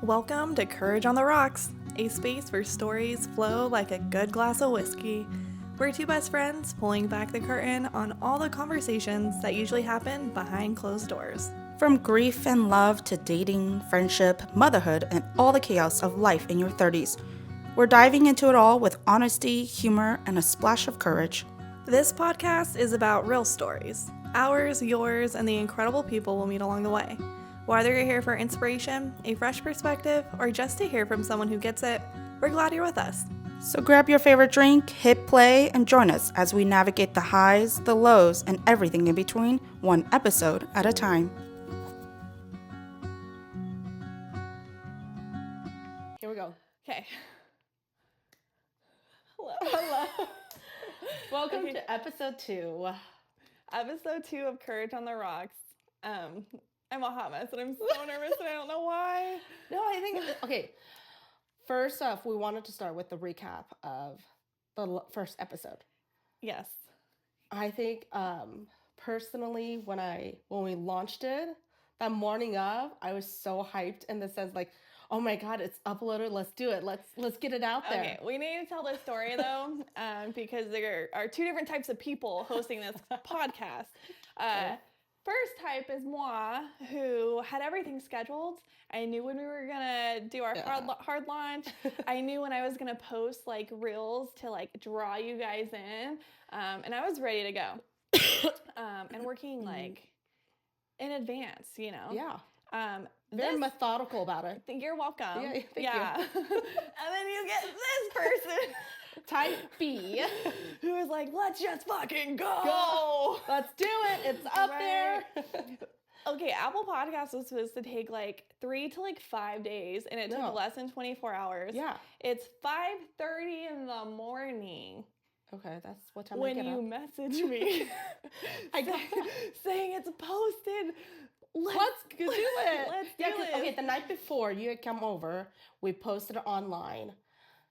Welcome to Courage on the Rocks, a space where stories flow like a good glass of whiskey. We're two best friends pulling back the curtain on all the conversations that usually happen behind closed doors. From grief and love to dating, friendship, motherhood, and all the chaos of life in your 30s, we're diving into it all with honesty, humor, and a splash of courage. This podcast is about real stories, ours, yours, and the incredible people we'll meet along the way. Whether you're here for inspiration, a fresh perspective, or just to hear from someone who gets it, we're glad you're with us. So grab your favorite drink, hit play, and join us as we navigate the highs, the lows, and everything in between, one episode at a time. Here we go. Okay. Hello. Welcome to episode 2. Episode 2 of Courage on the Rocks. I'm a hot mess and I'm so nervous and I don't know why. No, I think, okay. First off, we wanted to start with the recap of the first episode. Yes. I think, personally, when we launched it, that morning of, I was so hyped in the sense like, oh my God, it's uploaded. Let's do it. Let's get it out there. Okay, we need to tell this story though, because there are two different types of people hosting this podcast. First type is moi, who had everything scheduled. I knew when we were gonna do our hard launch. I knew when I was gonna post like reels to like draw you guys in, and I was ready to go. And working like in advance, you know. Yeah. They're methodical about it. You're welcome. Yeah, thank you. And then you get this person. Type B. Who was like, let's just fucking go. Let's do it. It's up there. Okay, Apple Podcasts was supposed to take like 3 to 5 days, and it took less than 24 hours. Yeah. It's 5:30 in the morning. Okay, that's what time when I get you up. message me saying it's posted. Let's do it. Let's do it. Okay, the night before you had come over, we posted it online.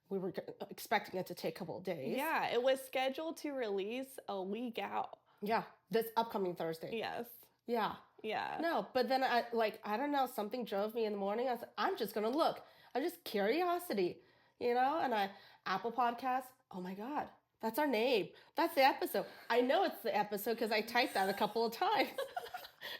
We were expecting it to take a couple of days. Yeah, it was scheduled to release a week out. Yeah, this upcoming Thursday. Yes. Yeah. Yeah. No, but then I don't know, something drove me in the morning. I said, I'm just going to look. I'm just curiosity, you know? And Apple Podcasts, oh my God, that's our name. That's the episode. I know it's the episode because I typed that a couple of times.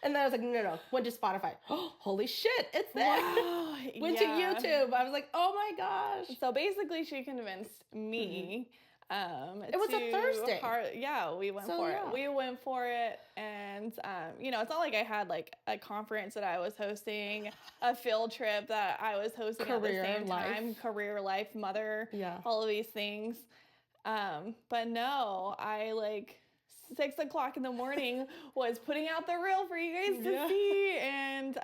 And then I was like, no. Went to Spotify. Oh, holy shit, it's there. Wow, Went to YouTube. I was like, oh my gosh. So basically, she convinced me. It was a Thursday. We went for it. We went for it, and it's not like I had like a conference that I was hosting, a field trip that I was hosting at the same time, career life, mother, all of these things. But no, I 6 o'clock in the morning was putting out the reel for you guys to see, and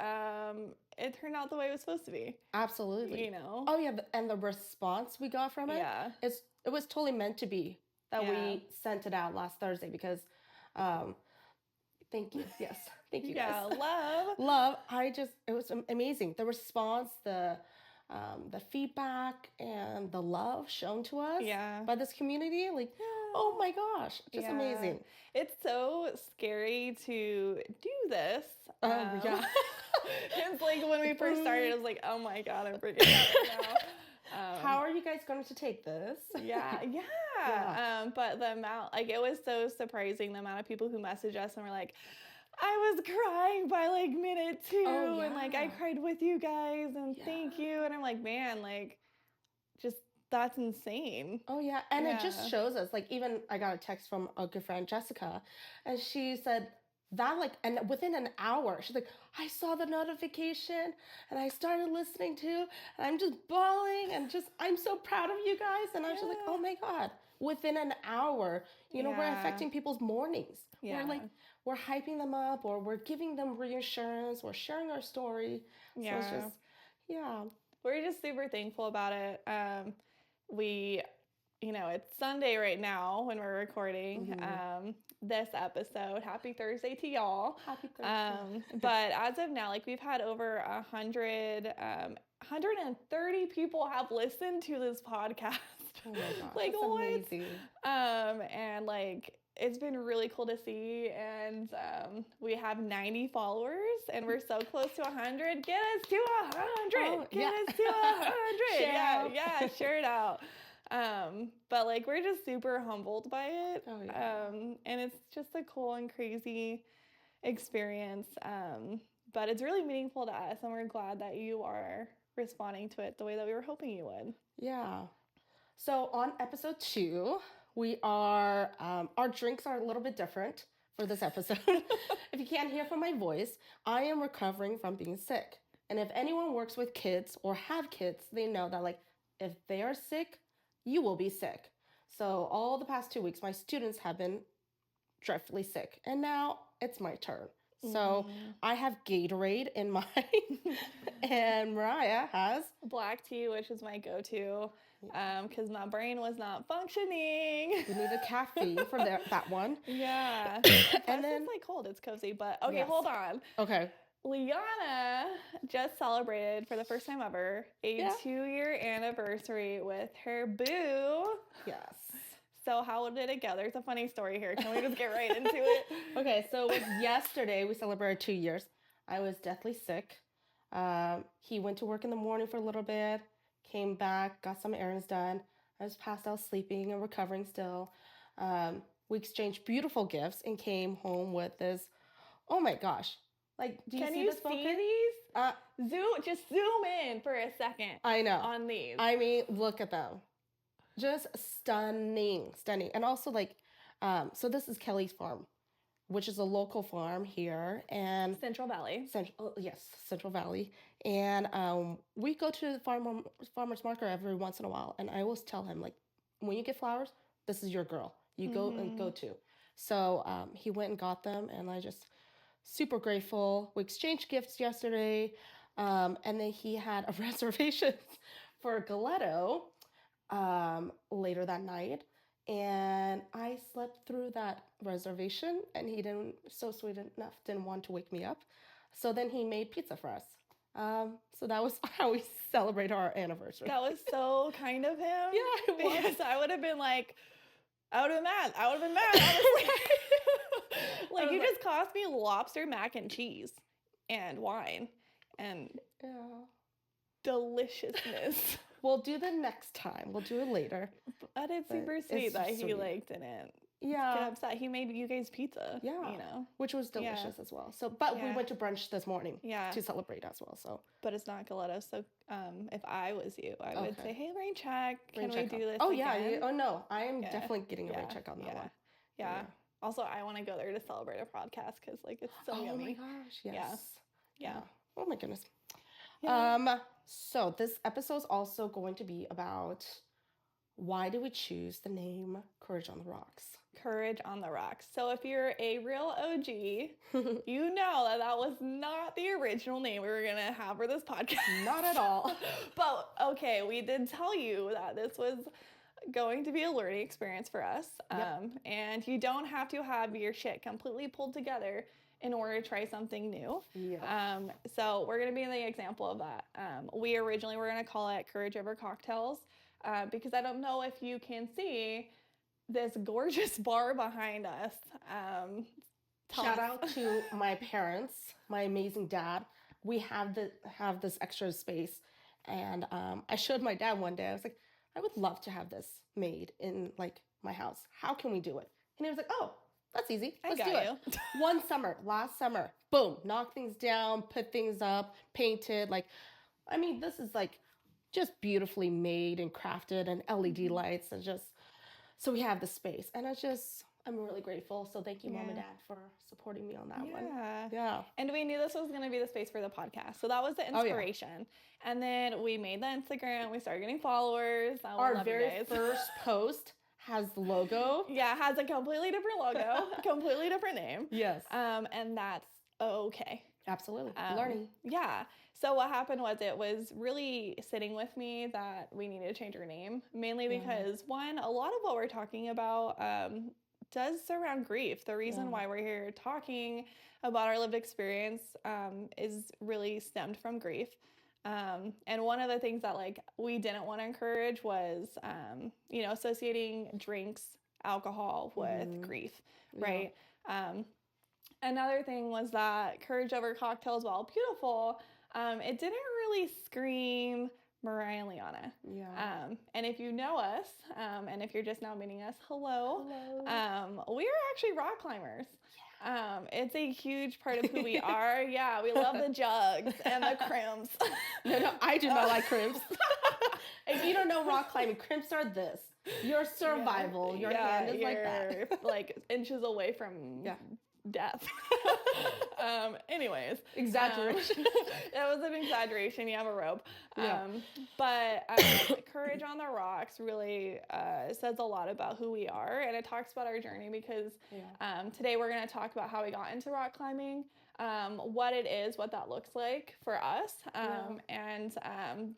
it turned out the way it was supposed to be. Absolutely. You know? Oh yeah, and the response we got from it, it was totally meant to be that we sent it out last Thursday because, thank you. Yes, thank you guys. Love. It was amazing. The response, the feedback, and the love shown to us by this community, oh my gosh, just amazing. It's so scary to do this. It's like when we first started, I was like, oh my God, I'm freaking out right now. How are you guys going to take this? But the amount, it was so surprising, the amount of people who messaged us and were like, I was crying by minute 2, and I cried with you guys, and thank you. And I'm like, man, just that's insane. Oh yeah, and it just shows us. Even I got a text from a good friend, Jessica, and she said that and within an hour, she's like, I saw the notification and I started listening to, and I'm just bawling and I'm so proud of you guys. And I was just like, oh my God, within an hour, we're affecting people's mornings. We're hyping them up, or we're giving them reassurance, we're sharing our story. Yeah. So it's just, we're just super thankful about it. It's Sunday right now when we're recording this episode. Happy Thursday to y'all. Happy Thursday. But as of now, we've had over 130 people have listened to this podcast. Oh my gosh, that's amazing. And it's been really cool to see, and we have 90 followers, and we're so close to 100. Get us to 100. Oh, Get yeah. us to 100. Share Yeah, out. yeah, share it out. But like we're just super humbled by it. Oh, yeah. And it's just a cool and crazy experience. But it's really meaningful to us, and we're glad that you are responding to it the way that we were hoping you would. Yeah. So on episode 2, we are, our drinks are a little bit different for this episode. If you can't hear from my voice, I am recovering from being sick. And if anyone works with kids or have kids, they know that like if they are sick, you will be sick. So all the past 2 weeks, my students have been dreadfully sick. And now it's my turn. So I have Gatorade in mine, and Mariah has Black tea, which is my go-to, because my brain was not functioning. we need a caffeine for that one. Yeah. And And then it's like cold, it's cozy, but okay, Yes. hold on. okay, Liana just celebrated for the first time ever a Yeah. 2-year anniversary with her boo. yes. So how did it go? There's a funny story here. Can we just get right into it? Okay, so it was yesterday we celebrated 2 years. I was deathly sick. He went to work in the morning for a little bit, came back, got some errands done. I was passed out sleeping and recovering still. We exchanged beautiful gifts and came home with this. Oh my gosh! Like, do you Can see you this see focus? these? Just zoom in for a second I know. on these. I mean, look at them. Just stunning, stunning. And also like, so this is Kelly's farm, which is a local farm here, and Central Valley. Central Valley. And we go to the farmer's market every once in a while, and I always tell him like, when you get flowers, this is your girl. You go and go to. So he went and got them, and I just super grateful. We exchanged gifts yesterday, and then he had a reservation for Galetto later that night, and I slept through that reservation, and he didn't, so sweet enough, didn't want to wake me up. So then he made pizza for us. So that was how we celebrate our anniversary. That was so kind of him. Yeah, it was. Because I would have been like, I would have been mad. I would have been mad. Honestly. Like, was you like- just cost me lobster mac and cheese and wine and Yeah. deliciousness. We'll do the next time. We'll do it later. But it's But super it's sweet that he sweet. like didn't get Yeah. upset. He made you guys pizza. Yeah. You know. Which was Yeah. delicious as well. So, but we Yeah. went to brunch this morning Yeah. to celebrate as well. So, But it's not Galetto. So if I was you, I would Okay. say, hey, rain check. Can rain we check do on- this? Oh yeah. again? Oh no. I am Yeah. definitely getting a rain Yeah. check on that Yeah. one. Yeah. Also, I want to go there to celebrate a podcast because like it's so Oh yummy. my gosh. Yeah. Yes. Yeah. Oh my goodness. Yeah. So this episode is also going to be about why do we choose the name Courage on the Rocks? Courage on the Rocks. So if you're a real OG, you know that that was not the original name we were going to have for this podcast. Not at all. But okay, we did tell you that this was going to be a learning experience for us. Yep. And you don't have to have your shit completely pulled together in order to try something new. Yeah. So we're going to be the example of that. We originally were going to call it Courage Over Cocktails because I don't know if you can see this gorgeous bar behind us. Shout out to my parents, my amazing dad. We have this extra space, and I showed my dad one day. I was like, I would love to have this made in like my house. How can we do it? And he was like, oh, that's easy. I Let's got do it. Last summer, boom, knock things down, put things up, painted. Like, I mean, this is like just beautifully made and crafted, and LED lights, and just so we have the space. And I'm really grateful. So thank you, Mom and Yeah. Dad, for supporting me on that one. Yeah. Yeah. And we knew this was going to be the space for the podcast. So that was the Oh, yeah. inspiration. And then we made the Instagram. We started getting followers. I Our love you very guys. first post has the logo. Yeah, it has a completely different logo, completely different name. Yes. And that's okay. Absolutely. Um, Learning. Yeah. So what happened was it was really sitting with me that we needed to change our name, mainly Yeah. because one, a lot of what we're talking about does surround grief. The reason Yeah. why we're here talking about our lived experience is really stemmed from grief. And one of the things that like we didn't want to encourage was, associating drinks alcohol with grief, Yeah. right? Another thing was that Courage Over Cocktails, while beautiful, it didn't really scream Mariah and Liana. Yeah. And if you know us, and if you're just now meeting us, hello. Hello. We are actually rock climbers. It's a huge part of who we are. Yeah, we love the jugs and the crimps. No, I do not like crimps. If you don't know rock climbing, crimps are this. Your survival. Your hand is like that. You're like inches away from death. Anyways. Exaggeration. That was an exaggeration. You have a rope. Yeah. But Courage on the Rocks really says a lot about who we are, and it talks about our journey because today we're going to talk about how we got into rock climbing, what it is, what that looks like for us, and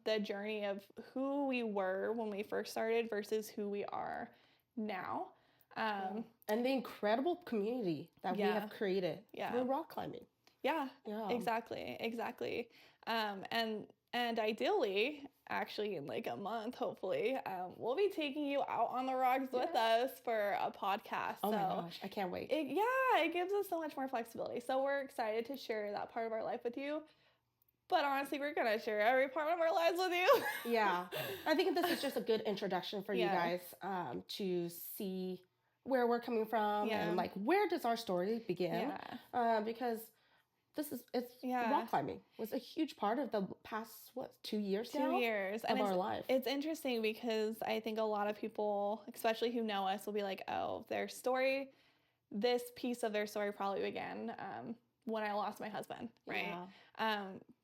the journey of who we were when we first started versus who we are now. And the incredible community that we have created through rock climbing. Yeah, exactly. And ideally, actually in like a month, hopefully, we'll be taking you out on the rocks with us for a podcast. Oh my gosh, I can't wait. It gives us so much more flexibility. So we're excited to share that part of our life with you. But honestly, we're going to share every part of our lives with you. Yeah. I think this is just a good introduction for you guys to see where we're coming from and like where does our story begin? Because rock climbing was a huge part of the past 2 years now? 2 years of our life. It's interesting because I think a lot of people, especially who know us, will be like, oh, their story, this piece of their story probably began when I lost my husband, right?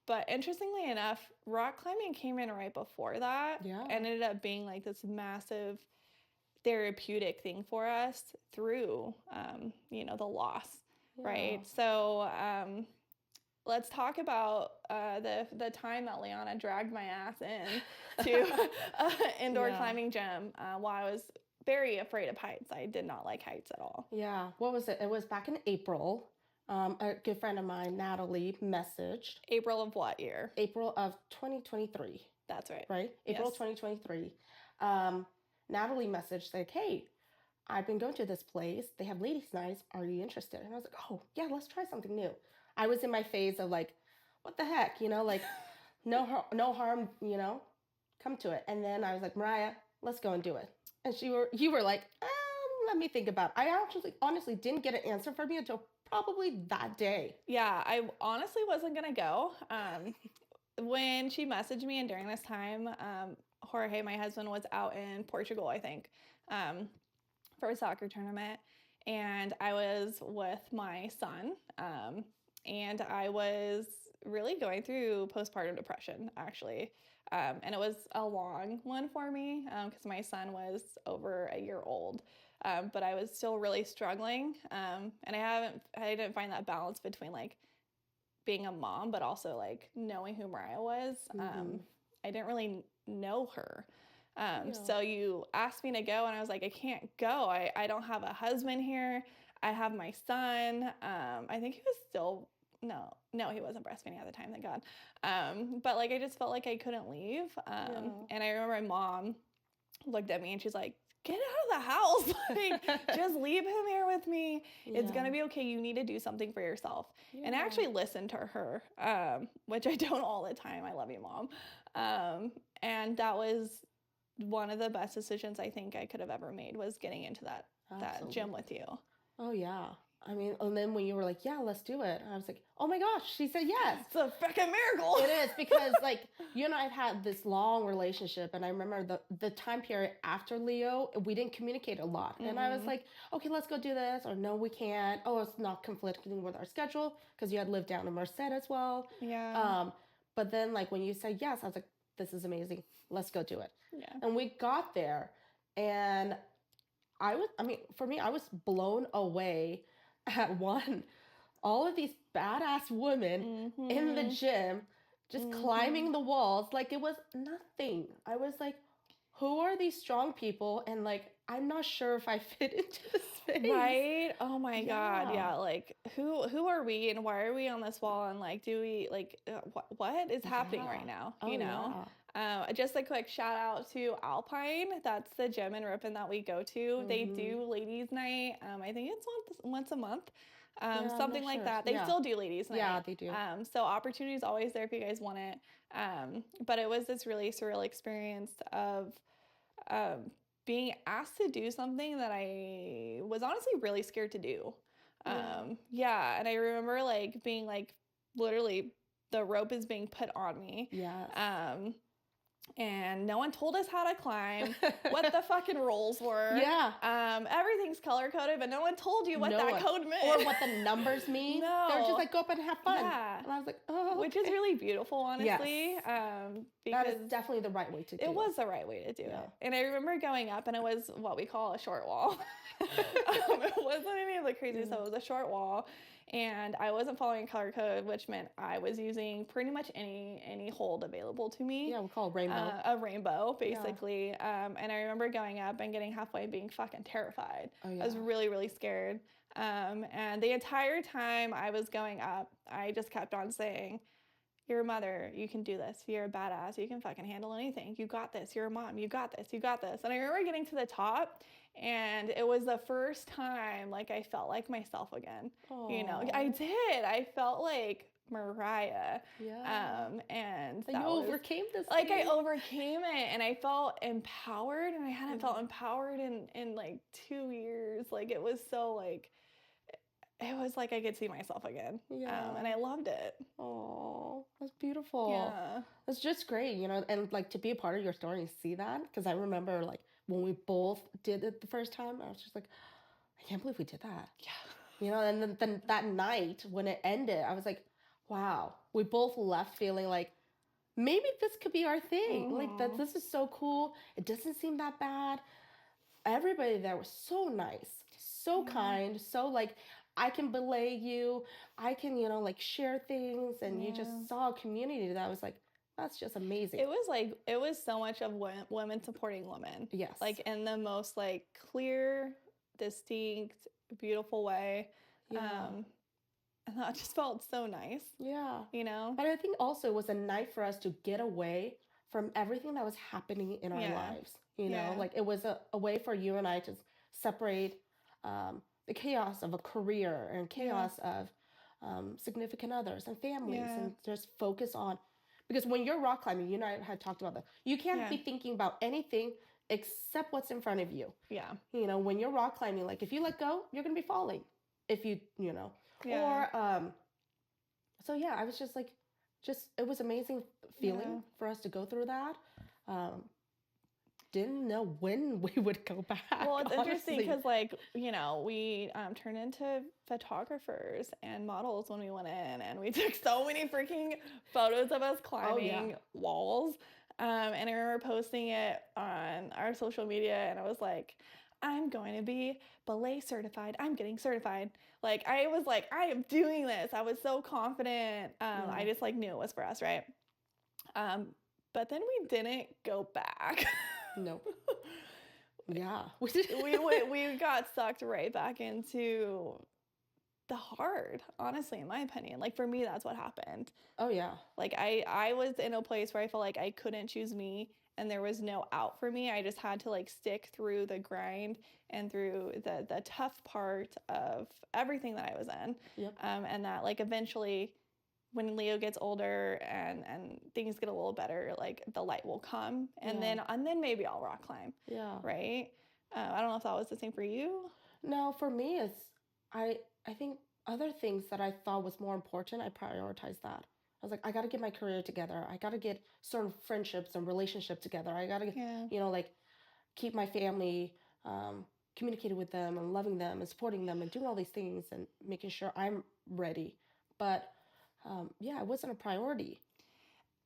But interestingly enough, rock climbing came in right before that and ended up being like this massive therapeutic thing for us through, the loss, right? So let's talk about the time that Liana dragged my ass in to indoor climbing gym while I was very afraid of heights. I did not like heights at all. Yeah. What was it? It was back in April. A good friend of mine, Natalie, messaged. April of what year? April of 2023. That's right. Right? April 2023. Natalie messaged like, hey, I've been going to this place. They have ladies' nights. Are you interested? And I was like, oh, yeah, let's try something new. I was in my phase of like, what the heck? Like, no harm, come to it. And then I was like, Mariah, let's go and do it. And you were like, let me think about it. I actually honestly didn't get an answer from you until probably that day. Yeah, I honestly wasn't going to go. When she messaged me and during this time, Jorge, my husband, was out in Portugal, I think, for a soccer tournament. And I was with my son, and I was really going through postpartum depression, actually. And it was a long one for me because my son was over a year old. But I was still really struggling. And I didn't find that balance between like being a mom, but also like knowing who Mariah was. I didn't really know her. So you asked me to go and I was like, I can't go. I don't have a husband here. I have my son. I think he was still, no, he wasn't breastfeeding at the time, thank God. But like, I just felt like I couldn't leave. And I remember my mom looked at me and she's like, get out of the house. Like, just leave him here with me. It's going to be okay. You need to do something for yourself. And I actually listened to her, which I don't all the time. I love you, Mom. And that was one of the best decisions I think I could have ever made, was getting into that gym with you. Oh, yeah. I mean, and then when you were like, yeah, let's do it, I was like, oh my gosh, she said yes. It's a freaking miracle. It is, because like, you and I have had this long relationship, and I remember the time period after Leo, we didn't communicate a lot. And I was like, okay, let's go do this, or no, we can't. Oh, it's not conflicting with our schedule, because you had lived down in Merced as well. Yeah. But then like when you said yes, I was like, this is amazing. Let's go do it. Yeah. And we got there, and for me, I was blown away at all of these badass women in the gym just climbing the walls like it was nothing. I was like, who are these strong people? And like, I'm not sure if I fit into this space. Right? Oh my God. Yeah. Like, who are we and why are we on this wall? And like, do we like, what is happening right now? Oh, you know? Just a quick shout out to Alpine. That's the gym in Ripon that we go to. They do ladies' night. I think it's once a month. I'm Something not like sure. that. They Yeah. still do ladies' night. Yeah, they do. So opportunity is always there if you guys want it. But it was this really surreal experience of being asked to do something that I was honestly really scared to do. Yeah, and I remember like being like literally the rope is being put on me. Yes. And no one told us how to climb, what the fucking rules were. Yeah. Everything's color coded, but no one told you what No that one. code meant. Or what the numbers mean. They were just No. like, go up and have fun. Yeah. And I was like, oh, Which is okay. really beautiful, honestly. Yes. Because That is definitely the right way to do it. it was the right way to do Yeah. it. And I remember going up, and it was what we call a short wall. It wasn't any of the crazy stuff. It was a short wall. And I wasn't following color code, which meant I was using pretty much any hold available to me. Yeah, we call it rainbow. A rainbow, basically. And I remember going up and getting halfway and being fucking terrified. Oh, yeah. I was really, really scared. And the entire time I was going up, I just kept on saying, you're a mother, you can do this. You're a badass, you can fucking handle anything. You got this. You're a mom, you got this, you got this. And I remember getting to the top, and it was the first time like I felt like myself again. You know, I Aw. did. I felt like Mariah. Yeah. And And you that was, overcame this. like I thing. overcame it, and I felt empowered, and I hadn't felt empowered in like 2 years. Like it was so like it was like I could see myself again. Yeah. And I loved it. Oh, that's beautiful. Yeah. It's just great, you know, and like to be a part of your story and see that, because I remember like when we both did it the first time, I was just like, I can't believe we did that. Yeah. You know, and then that night when it ended, I was like, wow, we both left feeling like maybe this could be our thing. Like that, this is so cool. It doesn't seem that bad. Everybody there was so nice, so kind, so like, I can belay you. I can, you know, like share things, and you Yeah. just saw a community that was like, that's just amazing. It was so much of women supporting women. Yes. Like in the most like clear, distinct, beautiful way. Yeah. And that just felt so nice, Yeah. you know? But I think also it was a night for us to get away from everything that was happening in our Yeah. lives. You know, Yeah. like it was a way for you and I to separate the chaos of a career and chaos of significant others and families, Yeah. and just focus on, because when you're rock climbing, you and I had talked about that, you can't Yeah. be thinking about anything except what's in front of you. Yeah. You know, when you're rock climbing, like if you let go, you're gonna be falling. If you know, Yeah. or so yeah, I was just like, it was amazing feeling Yeah. for us to go through that. Didn't know when we would go back. Well, it's interesting honestly. because, like, you know, we turned into photographers and models when we went in, and we took so many freaking photos of us climbing walls. And I remember posting it on our social media, and I was like, I'm going to be belay certified. I'm getting certified. Like, I was like, I am doing this. I was so confident. I just like knew it was for us, right? But then we didn't go back. Nope. Yeah. we got sucked right back into the hard, honestly, in my opinion. Like for me, that's what happened. Oh yeah. Like I was in a place where I felt like I couldn't choose me, and there was no out for me. I just had to like stick through the grind and through the tough part of everything that I was in. Yep. And that like eventually when Leo gets older and things get a little better, like the light will come, and Yeah. then maybe I'll rock climb, Yeah. right? I don't know if that was the same for you. No, for me, it's I think other things that I thought was more important, I prioritized that. I was like, I got to get my career together. I got to get certain friendships and relationships together. I got to, Yeah. you know, like keep my family, communicating with them and loving them and supporting them and doing all these things and making sure I'm ready. But yeah, it wasn't a priority.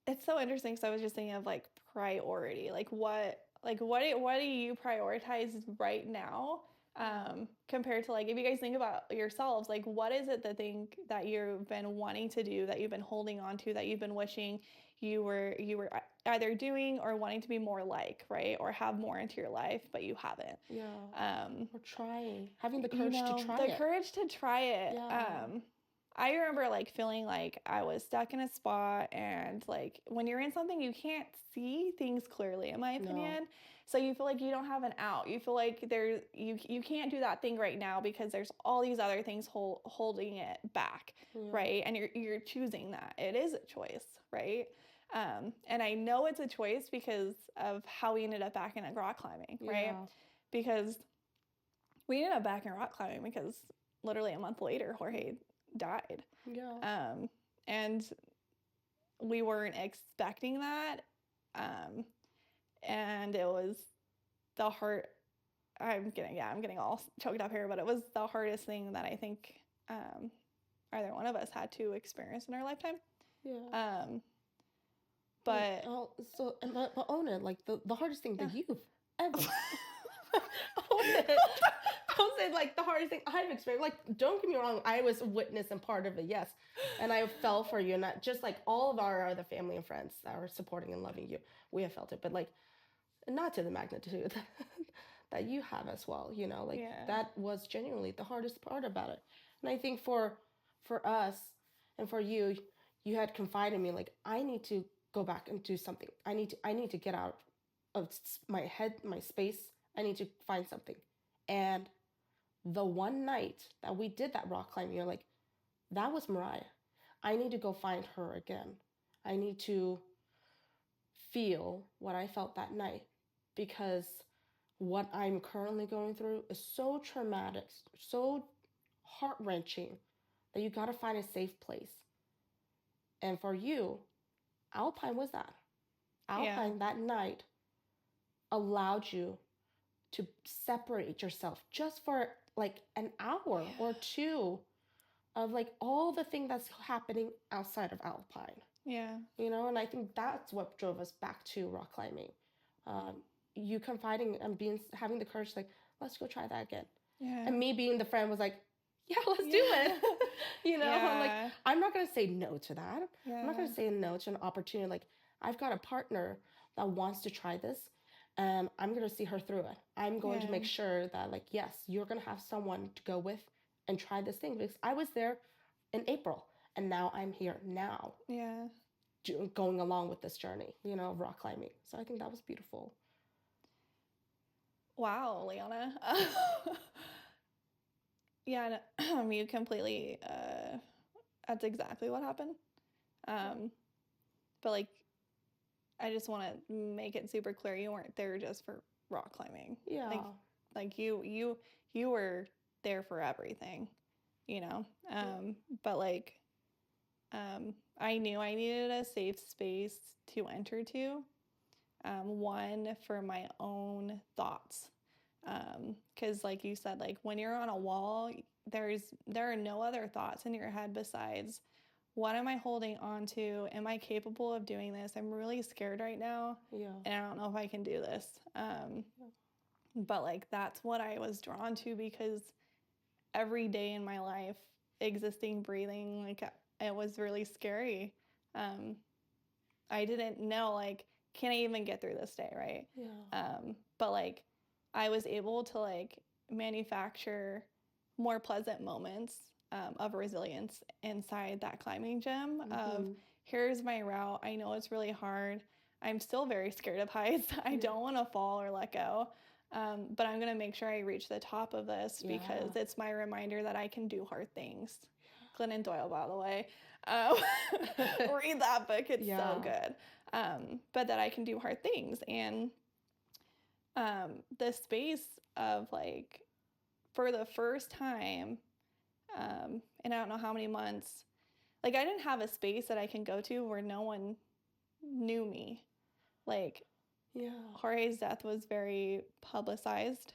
It's so interesting because I was just thinking of like priority, like what do you prioritize right now, compared to like if you guys think about yourselves, like what is it the thing that you've been wanting to do, that you've been holding on to, that you've been wishing you were either doing or wanting to be more like, right, or have more into your life, but you haven't. Yeah. Or trying, having the You courage know, to try the it. courage to try it. Yeah. I remember like feeling like I was stuck in a spot, and like when you're in something, you can't see things clearly, in my No. opinion. So you feel like you don't have an out. You feel like you can't do that thing right now because there's all these other things holding it back, Yeah. right? And you're choosing that. It is a choice, right? And I know it's a choice because of how we ended up back in rock climbing, right? Yeah. Because we ended up back in rock climbing because literally a month later, Jorge died. Yeah. And we weren't expecting that. And it was the hard, I'm getting all choked up here, but it was the hardest thing that I think either one of us had to experience in our lifetime. Yeah. But But own it, like the hardest thing that Yeah. you've ever own it. Don't say like the hardest thing I've experienced. Like, don't get me wrong, I was a witness and part of it, yes. And I fell for you, and not just like all of our other family and friends that are supporting and loving you. We have felt it, but like not to the magnitude that you have as well, you know, like Yeah. that was genuinely the hardest part about it. And I think for us and for you, you had confided in me like I need to go back and do something. I need to get out of my head, my space. I need to find something. And the one night that we did that rock climbing, you're like, that was Mariah. I need to go find her again. I need to feel what I felt that night, because what I'm currently going through is so traumatic, so heart-wrenching, that you got to find a safe place. And for you, Alpine was that. Alpine that night allowed you to separate yourself just for like an hour or two of like all the thing that's happening outside of Alpine. Yeah. You know, and I think that's what drove us back to rock climbing. You confiding and having the courage, like, let's go try that again. Yeah. And me being the friend was like, yeah, let's do it. You know, I'm like, I'm not going to say no to that. I'm not going to say no to an opportunity. Like, I've got a partner that wants to try this, and I'm going to see her through it. I'm going to make sure that, like, yes, you're going to have someone to go with and try this thing, because I was there in April, and now I'm here now. Yeah. Going along with this journey, you know, of rock climbing. So I think that was beautiful. Wow, Liana. Yeah, no, you completely, that's exactly what happened. But like, I just want to make it super clear, you weren't there just for rock climbing. Yeah. Like you were there for everything, you know? But like, I knew I needed a safe space to enter to. One, for my own thoughts. Because like you said, like when you're on a wall, there are no other thoughts in your head besides, what am I holding on to? Am I capable of doing this? I'm really scared right now. Yeah. And I don't know if I can do this. But like, that's what I was drawn to, because every day in my life, existing, breathing, like it was really scary. I didn't know, like, can I even get through this day, right? Yeah. But like, I was able to like manufacture more pleasant moments of resilience inside that climbing gym. Of, here's my route. I know it's really hard. I'm still very scared of heights. I don't want to fall or let go. But I'm going to make sure I reach the top of this, because it's my reminder that I can do hard things. Glennon Doyle, by the way. Read that book. It's so good. But that I can do hard things. And the space of like, for the first time, and I don't know how many months, like I didn't have a space that I can go to where no one knew me. Like, Jorge's death was very publicized.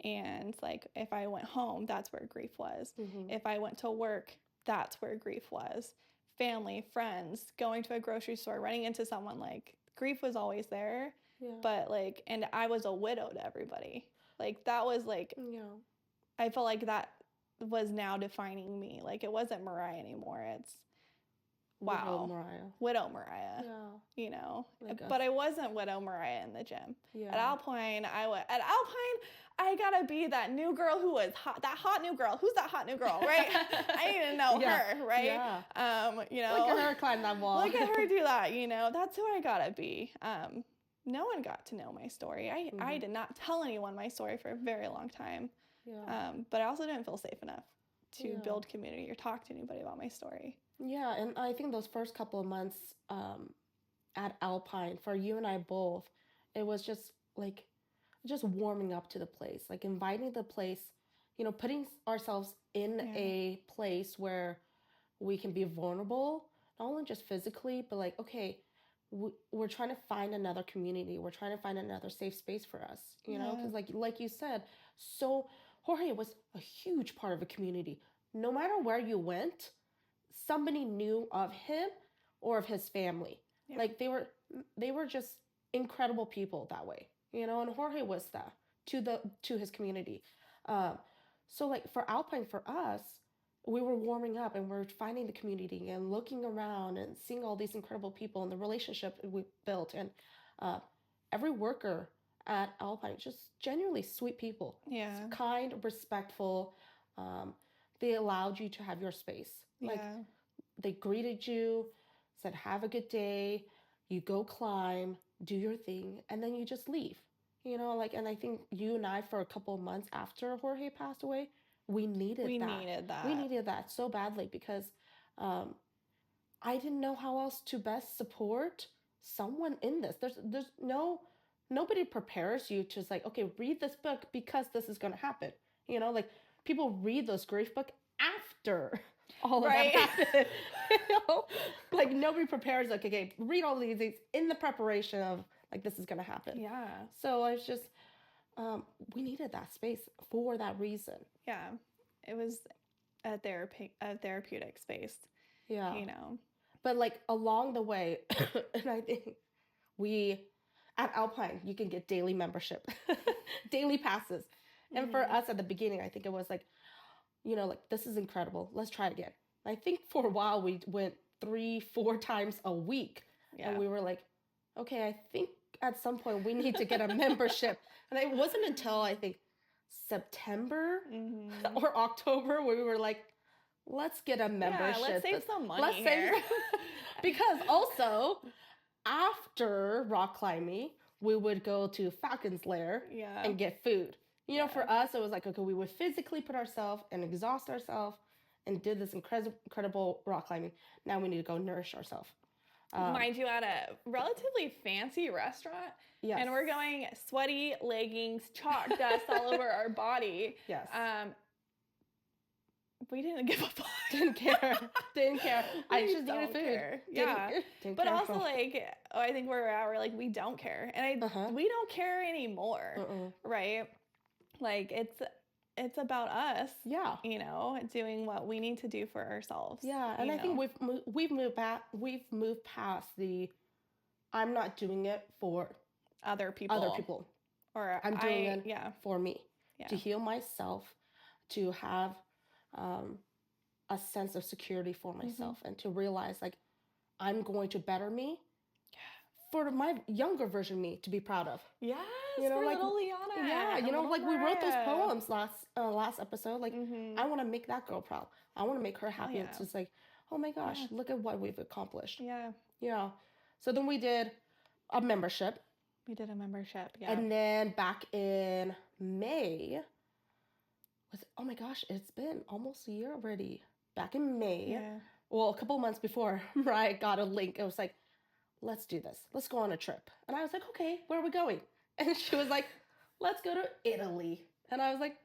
And like, if I went home, that's where grief was. If I went to work, that's where grief was. Family, friends, going to a grocery store, running into someone, like grief was always there. But like, and I was a widow to everybody. Like that was like, I felt like that was now defining me. Like it wasn't Mariah anymore. It's wow. Mariah. Widow Mariah. Yeah. You know, Like but us. I wasn't Widow Mariah in the gym. Yeah. At Alpine, I gotta be that new girl who was hot, that hot new girl. Who's that hot new girl, right? I need to know Yeah, her, right? yeah. You know, Look at her climb that wall. look at her do that. You know, that's who I gotta be. No one got to know my story. I did not tell anyone my story for a very long time. Yeah. But I also didn't feel safe enough to Yeah. build community or talk to anybody about my story. Yeah, and I think those first couple of months at Alpine, for you and I both, it was just like just warming up to the place, like inviting the place, you know, putting ourselves in Yeah. a place where we can be vulnerable, not only just physically, but like, okay, we're trying to find another community. We're trying to find another safe space for us, you know, Yeah. because like you said, so Jorge was a huge part of a community. No matter where you went, somebody knew of him or of his family. Yeah. Like they were just incredible people that way, you know. And Jorge was that to his community. So like for Alpine, for us, we were warming up and we're finding the community and looking around and seeing all these incredible people and the relationship we built. And every worker at Alpine, just genuinely sweet people, Yeah. kind, respectful. They allowed you to have your space. Like Yeah. they greeted you, said, have a good day, you go climb, do your thing, and then you just leave. You know, like, and I think you and I, for a couple of months after Jorge passed away, we needed We that. needed that. We needed that so badly because I didn't know how else to best support someone in this. There's nobody prepares you to just like, okay, read this book because this is going to happen. You know, like people read those grief book after all of Right. that happened. You know, like nobody prepares. Like, okay, read all these things in the preparation of like this is going to happen. Yeah. So I was just, we needed that space for that reason. Yeah. It was a therapeutic space, Yeah. you know. But like along the way, and I think we at Alpine, you can get daily membership, daily passes. And for Mhm. us at the beginning, I think it was like, you know, like this is incredible. Let's try it again. I think for a while we went 3-4 times a week. Yeah. And we were like, okay, I think at some point we need to get a membership. And it wasn't until I think September Mhm. or October where we were like, let's get a membership. Yeah, let's save some money Let's here. save because also after rock climbing, we would go to Falcon's Lair Yeah. and get food. You know, for Yeah. us, it was like, okay, we would physically put ourselves and exhaust ourselves and did this incredible rock climbing. Now we need to go nourish ourselves. Mind you, at a relatively fancy restaurant, Yes. and we're going sweaty leggings, chalk dust all over our body. Yes. We didn't give a fuck. Didn't care. Didn't care. I We just needed don't food. care. Didn't- Yeah. didn't But care at also, all. like, I think where we're at, we're like, we don't care, and Uh-huh. we don't care anymore, Mm-mm. right? Like, it's about us, Yeah. you know, doing what we need to do for ourselves. Yeah, and you I think know? we've moved past the I'm not doing it for other people, other people. or I'm doing it yeah, for me yeah, to heal myself, to have a sense of security for Mm-hmm. myself, and to realize like I'm going to better me for my younger version me to be proud of. yes, You know, for like, little Liana, Yeah, you and know, little like we wrote those Mariah. poems last episode. Like Mhm. I want to make that girl proud. I want to make her happy. yeah. It's just like, oh my gosh, Yeah. look at what we've accomplished. Yeah, Yeah. So then we did a membership. we did a membership. Yeah, And then back in May, oh my gosh, it's been almost a year already. Back in May, yeah, well, a couple of months before, Mariah got a link. It was like, let's do this. Let's go on a trip. And I was like, okay, where are we going? And she was like, let's go to Italy. And I was like,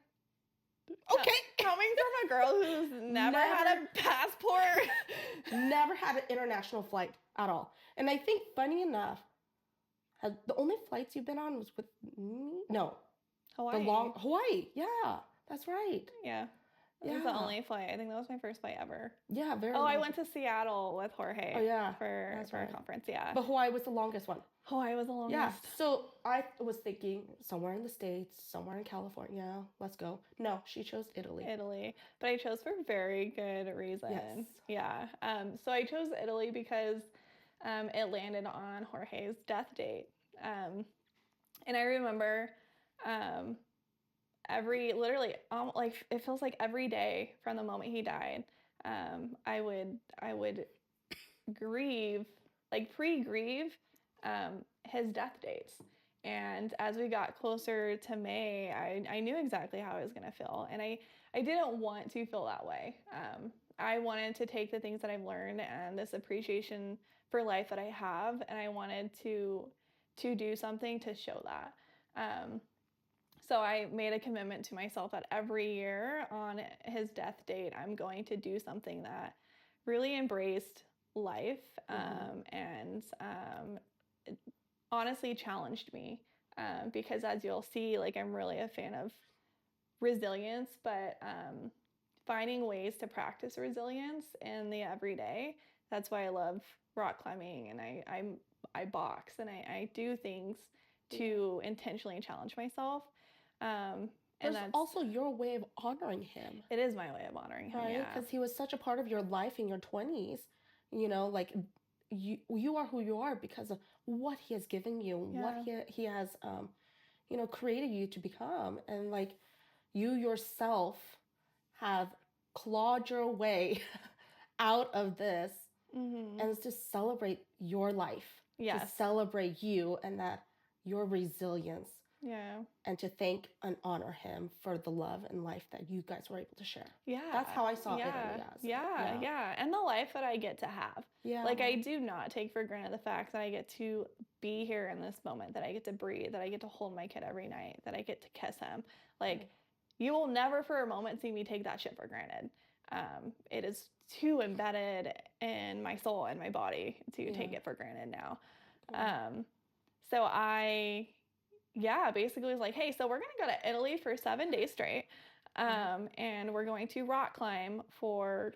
okay. Coming from a girl who's never had a passport. Never had an international flight at all. And I think, funny enough, the only flights you've been on was with me? No, Hawaii. Hawaii. Yeah, that's right. Yeah. That was the Yeah. only flight. I think that was my first flight ever. Yeah, very Oh, I long. went to Seattle with Jorge Oh, yeah. for That's a right. conference. Yeah. But Hawaii was the longest one. Hawaii was the longest. Yeah. So I was thinking somewhere in the States, somewhere in California. Let's go. No, she chose Italy. Italy, but I chose for very good reason. Yes. Yeah. So I chose Italy because it landed on Jorge's death date. And I remember literally like it feels like every day from the moment he died, I would grieve, like pre-grieve his death dates. And as we got closer to May, I knew exactly how I was going to feel. And I didn't want to feel that way. I wanted to take the things that I've learned and this appreciation for life that I have, and I wanted to do something to show that. So I made a commitment to myself that every year on his death date, I'm going to do something that really embraced life and honestly challenged me, because as you'll see, like I'm really a fan of resilience, but finding ways to practice resilience in the everyday. That's why I love rock climbing, and I box, and I do things to intentionally challenge myself. And It's that's also your way of honoring him, it is my way of honoring him. right? Yeah. Because he was such a part of your life in your 20s. You know, like you are who you are because of what he has given you, what he has, you know, created you to become. And like you yourself have clawed your way out of this, Mm-hmm. and it's to celebrate your life, to Yes. celebrate you and that your resilience, Yeah. and to thank and honor him for the love and life that you guys were able to share. Yeah. That's how I saw yeah. Italy as. Yeah. And the life that I get to have. Yeah. Like I do not take for granted the fact that I get to be here in this moment, that I get to breathe, that I get to hold my kid every night, that I get to kiss him. Like you will never for a moment see me take that shit for granted. It is too embedded in my soul and my body to take it for granted now. So I basically was like, hey, so we're going to go to Italy for 7 days straight. And we're going to rock climb for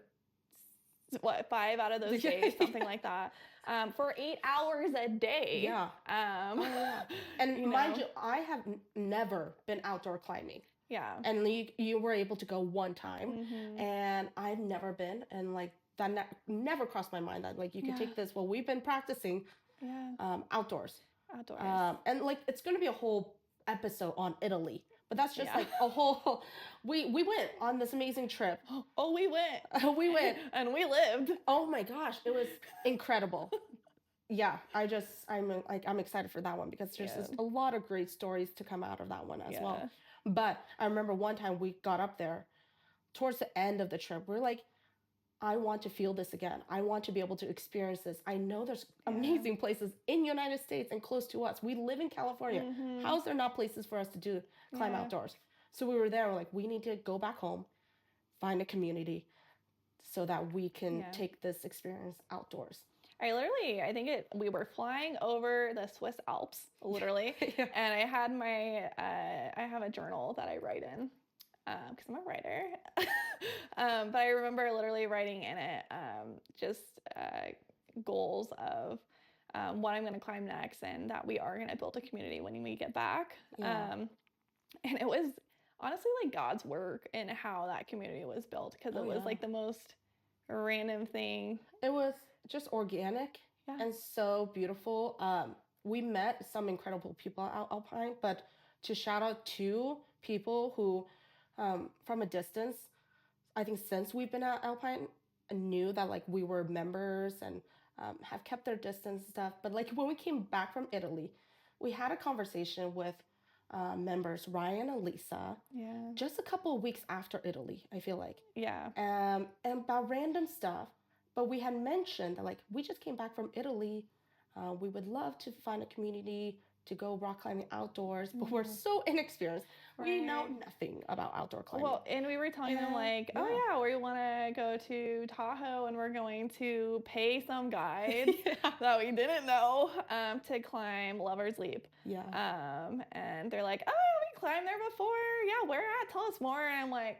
5 out of those days, something like that, for 8 hours a day. Yeah. And you mind know. you, I have never been outdoor climbing. Yeah. And you were able to go one time, Mhm. and I've never been, and like that never crossed my mind that like you could take this. Well, we've been practicing outdoors. And like it's going to be a whole episode on Italy, but that's just like a whole. We went on this amazing trip. Oh, we went. We went and we lived. Oh my gosh, it was incredible. Yeah, I'm excited for that one because there's just a lot of great stories to come out of that one as well. But I remember one time we got up there towards the end of the trip. We're like, I want to feel this again. I want to be able to experience this. I know there's amazing places in the United States and close to us. We live in California. Mhm. How is there not places for us to climb outdoors? So we were there. We're like, we need to go back home, find a community so that we can take this experience outdoors. I think we were flying over the Swiss Alps, literally. And I had I have a journal that I write in, because I'm a writer. But I remember literally writing in it just goals of what I'm going to climb next, and that we are going to build a community when we get back. And it was honestly like God's work in how that community was built, because it was like the most random thing. It was just organic and so beautiful. We met some incredible people at Alpine, but to shout out 2 people who, from a distance, I think since we've been at Alpine, knew that like we were members and have kept their distance and stuff. But like when we came back from Italy, we had a conversation with members Ryan and Lisa. Just a couple of weeks after Italy, I feel like. And about random stuff. But we had mentioned that like we just came back from Italy. We would love to find a community to go rock climbing outdoors, but we're so inexperienced. We know nothing about outdoor climbing. Well, and we were telling them like, oh yeah, we want to go to Tahoe, and we're going to pay some guide that we didn't know to climb Lover's Leap. And they're like, oh, we climbed there before. Yeah, where at? Tell us more. And I'm like,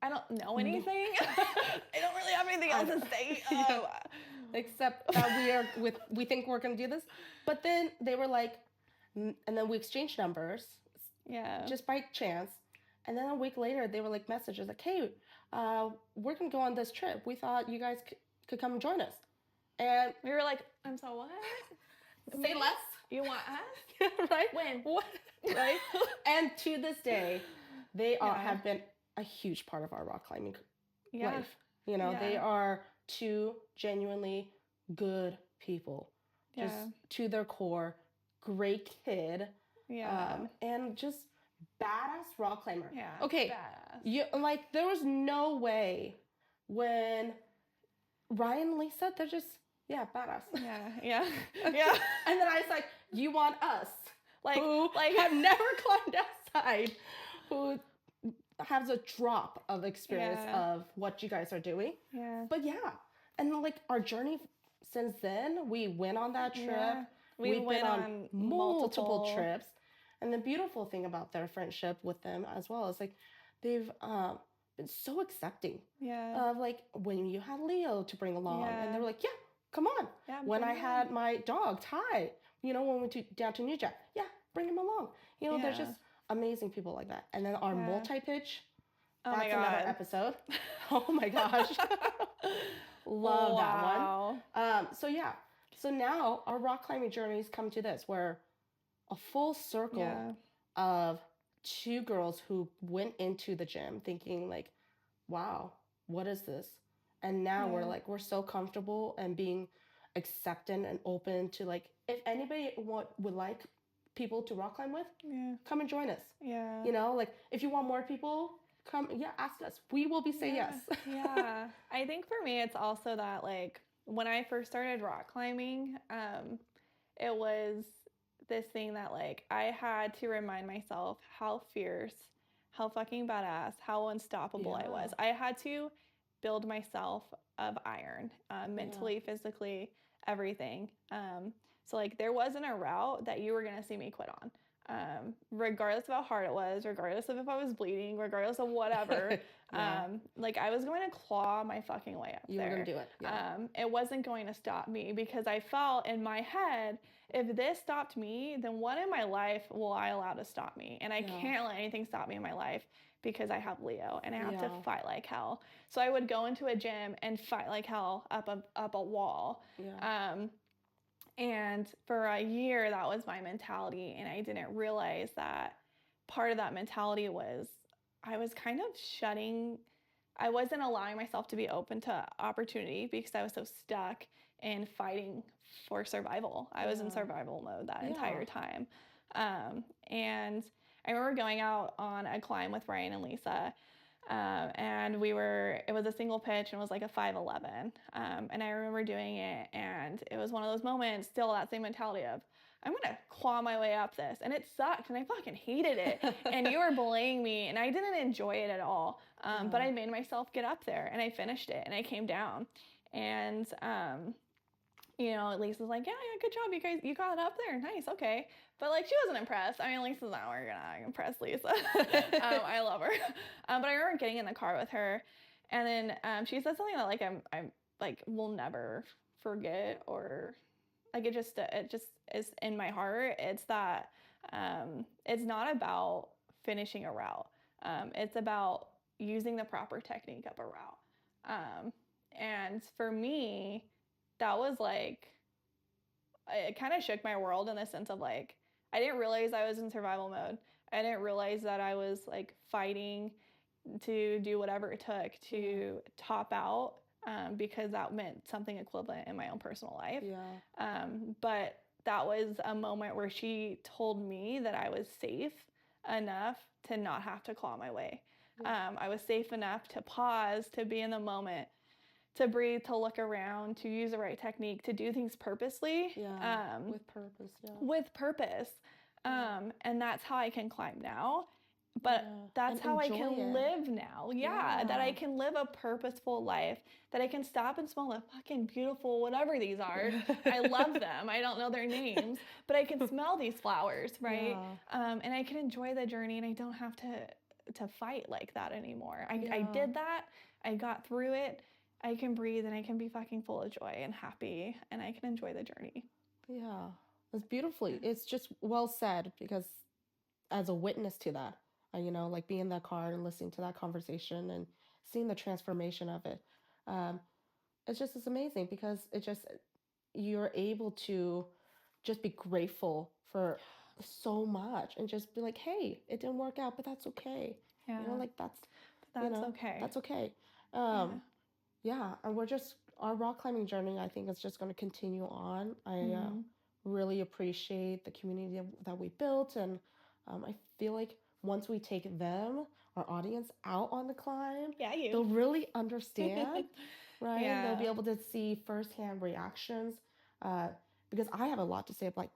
I don't know anything. I don't really have anything else to say. Yeah. Except that we think we're gonna do this. But then they were like, and then we exchanged numbers Yeah. just by chance. And then a week later, they were like messages like, hey, we're gonna go on this trip. We thought you guys could come and join us. And We were like, I'm so what? say less, You want us? right? When? What? Right? And to this day, they Yeah. have been a huge part of our rock climbing Yeah. life. You know, they Yeah. are two genuinely good people, just Yeah. to their core, great kid, Yeah. and just badass rock climber. Yeah. Okay, Badass. you like there was no way when Ryan and Lisa, they're just badass. Yeah. Yeah. Yeah. And then I was like, you want us, who like have never climbed outside, who has a drop of experience Yeah. of what you guys are doing. Yeah. But yeah, and like our journey since then, we went on that trip. Yeah. We We've went been on multiple trips. And the beautiful thing about their friendship with them as well is like they've been so accepting Yeah. of like when you had Leo to bring along, and they Yeah. were like, yeah, come on. Yeah. When bring I it had on. my dog Ty, when we went down to New Jack, yeah, bring him along. There's Yeah. just amazing people like that. And then our Yeah. multi-pitch, Oh my that's another God. episode. Oh my gosh. Love that one. Wow. So now our rock climbing journeys come to this, where a full circle Yeah. of two girls who went into the gym thinking like, wow, what is this? And now we're so comfortable and being accepting and open to like, if anybody would like people to rock climb with, Yeah. come and join us. Yeah. Like if you want more people, come, ask us. We will be say yes. Yeah. I think for me, it's also that like when I first started rock climbing, it was this thing that like I had to remind myself how fierce, how fucking badass, how unstoppable I was. I had to build myself of iron, mentally, physically, everything. So like there wasn't a route that you were gonna see me quit on. Regardless of how hard it was, regardless of if I was bleeding, regardless of whatever, like I was going to claw my fucking way up You there. were gonna do it. Yeah. It wasn't going to stop me because I felt in my head, if this stopped me, then what in my life will I allow to stop me? And I can't let anything stop me in my life because I have Leo and I have to fight like hell. So I would go into a gym and fight like hell up a wall. Yeah. And for a year, that was my mentality. And I didn't realize that part of that mentality was I was kind of I wasn't allowing myself to be open to opportunity because I was so stuck in fighting for survival. I was in survival mode that entire time. And I remember going out on a climb with Ryan and Lisa. And it was a single pitch and it was like a 5'11". And I remember doing it and it was one of those moments, still that same mentality of, I'm going to claw my way up this. And it sucked and I fucking hated it. And you were belaying me and I didn't enjoy it at all. But I made myself get up there and I finished it and I came down. And, Lisa's like, yeah, good job. You guys, you got it up there. Nice. Okay. But like, she wasn't impressed. I mean, Lisa's not, we're gonna impress Lisa. I love her. But I remember getting in the car with her and then, she said something that like, I'm like, will never forget, or like, it just is in my heart. It's that, it's not about finishing a route. It's about using the proper technique of a route. And for me, that was like, it kind of shook my world in the sense of like, I didn't realize I was in survival mode. I didn't realize that I was like fighting to do whatever it took to top out, because that meant something equivalent in my own personal life. Yeah. But that was a moment where she told me that I was safe enough to not have to claw my way. I was safe enough to pause, to be in the moment, to breathe, to look around, to use the right technique, to do things purposely. With purpose. Yeah. With purpose. And that's how I can climb now. But that's And how I enjoy can it. live now. That I can live a purposeful life, that I can stop and smell the fucking beautiful, whatever these are. I love them. I don't know their names, but I can smell these flowers, right? And I can enjoy the journey and I don't have to to fight like that anymore. I Yeah. did that. I got through it. I can breathe and I can be fucking full of joy and happy and I can enjoy the journey. Yeah. It's beautifully. It's just well said because as a witness to that, like being in that car and listening to that conversation and seeing the transformation of it, um, it's amazing because you're able to just be grateful for so much and just be like, hey, it didn't work out, but that's okay. Yeah. Like that's okay. That's okay. Yeah. Yeah, and our rock climbing journey, I think, is just going to continue on. I really appreciate the community that we built, and I feel like once we take them, our audience, out on the climb, Yeah, you. they'll really understand, right? Yeah. They'll be able to see firsthand reactions, because I have a lot to say. Like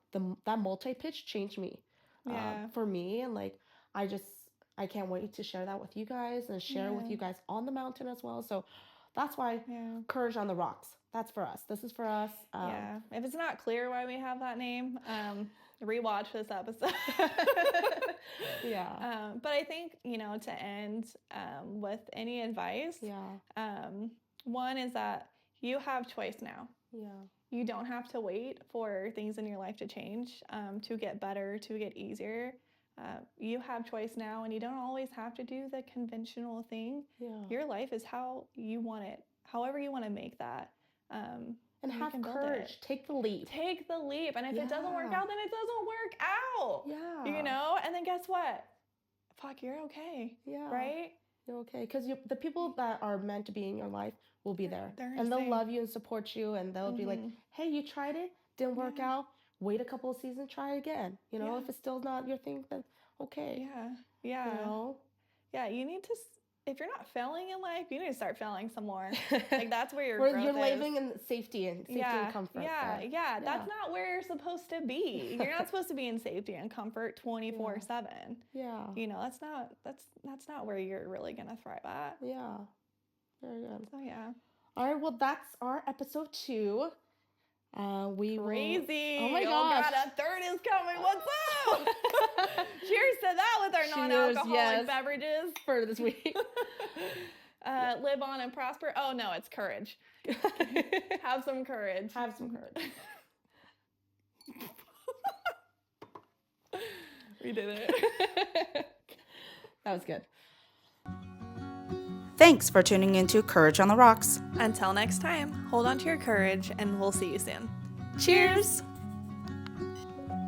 that multi-pitch changed me, Yeah. for me, and like I can't wait to share that with you guys and share with Yeah. you guys on the mountain as well. So that's why Yeah. Courage on the Rocks. That's for us. This is for us. Yeah. If it's not clear why we have that name, rewatch this episode. Yeah. But I think, to end with any advice, Yeah. one is that you have choice now. Yeah. You don't have to wait for things in your life to change, to get better, to get easier. You have choice now, and you don't always have to do the conventional thing. Yeah. Your life is how you want it, however you want to make that. And you have can build courage. it. Take the leap. Take the leap. And if it doesn't work Yeah. out, then it doesn't work out. Yeah. And then guess what? Fuck, you're okay. Yeah. Right? You're okay. Because the people that are meant to be in your life will be there. They're And they'll insane. love you and support you. And they'll be like, hey, you tried it. Didn't work Yeah. out. Wait a couple of seasons. Try again. Yeah. If it's still not your thing, then okay. Yeah. Yeah. Yeah. You need to, if you're not failing in life, you need to start failing some more. Like that's where your growth you're is. living in safety and comfort. Yeah. That's not where you're supposed to be. You're not supposed to be in safety and comfort 24/7. Yeah. That's not where you're really gonna thrive at. Yeah. Very good. So yeah. All right. Well, that's our episode 2. Crazy. Oh my God, gosh. a third is coming. What's up? Cheers to that with our Cheers, non-alcoholic yes. beverages. For this week. Live on and prosper. Oh no, it's courage. Have some courage. Have some courage. We did it. That was good. Thanks for tuning into Courage on the Rocks. Until next time, hold on to your courage and we'll see you soon. Cheers!